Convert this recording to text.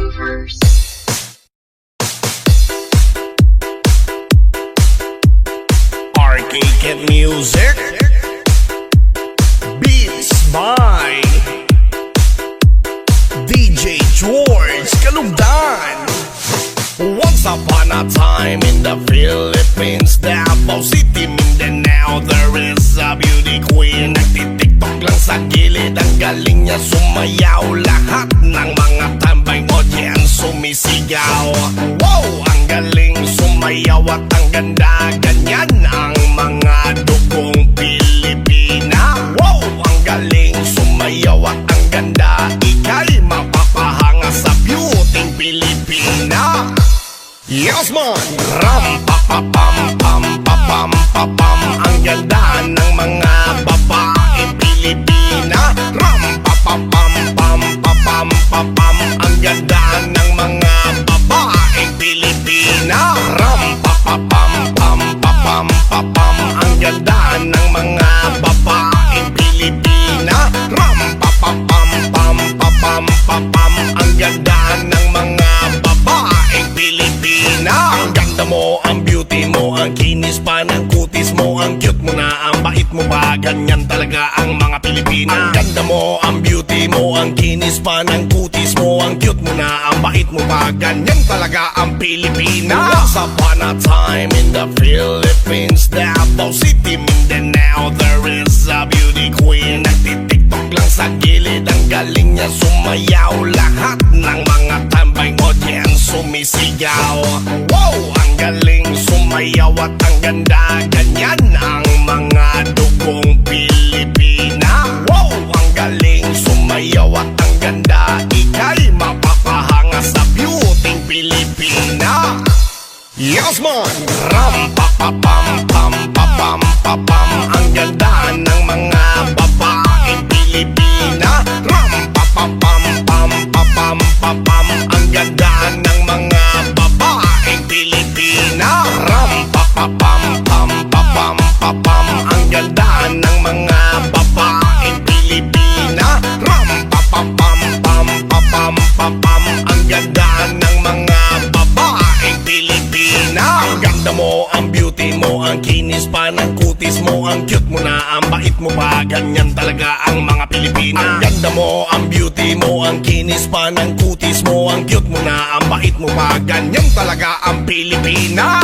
Universe. Arcade Music Beats by DJ George Kalugdan. Once upon a time in the Philippines, Davao City, Mindanao, there is a beauty queen. Nagtitiktok lang sa gilid, ang galing niya sumayaw. Lahat ng mga tambay audience sumisigaw. Wow, ang galing sumayaw at ang ganda. Ganyan ang mga dugong Pilipina. Wow, ang galing sumayaw at ang ganda. Ika'y mapapahanga sa beauty Pilipina. Yes man! Ram pa pa pam pam pa pam pa pam. Ang ganda ng mga babaeng Pilipina. Ram pa pa pam pam pa pam pa pam. Ang ganda ng mga babaeng Pilipina. Ram pa pa pam pam pa pam pa pam. Ang ganda ng mga babaeng Pilipina. Ram pa pa pam pam pa pam pa pam. Ang ganda ng mga babaeng Pilipina. Ang ganda mo, ang beauty mo, ang kinis pa ng kutis mo, ang cute mo na, ang bait mo ba, ganyan talaga ang mga Pilipina. Ang ganda mo, ang beauty mo, ang kinis pa ng kutis mo, ang cute mo na, ang bait mo ba, ganyan talaga ang Pilipina. Once upon a time in the Philippines, Davao City, Mindanao, there is a beauty queen. Nagtitiktok lang sa gilid, ang galing niya sumayaw. Lahat ng mga tambay audience sumisigaw. Wow, ang galing sumayaw at ang ganda. Ganyan ang mga dugong Pilipina. Wow, ang galing sumayaw at ang ganda. Ika'y mapapahanga sa beauty Pilipina. Yes man! Ram pa pa pam pam pa pam pa pam. Ang ganda ng mga babaeng Pilipina. Ram pa pa pam pam pa pam pa pam. Ang ganda ng mga babaeng Pilipina. Ram pa pa pam pam pa pam pa pam. Ang ganda ng mga babaeng Pilipina. Ram pa pa pam pam pa pam pa pam. Ang ganda ng mga babaeng Pilipina. Ang ganda mo, ang beauty mo, ang kinis pa ng kutis mo, ang cute mo na, ang bait mo ba, ganyan talaga ang mga Pilipina. Ang ganda mo, ang beauty mo, ang kinis pa ng kutis mo, ang cute mo na, ang bait mo ba, ganyan talaga ang Pilipina.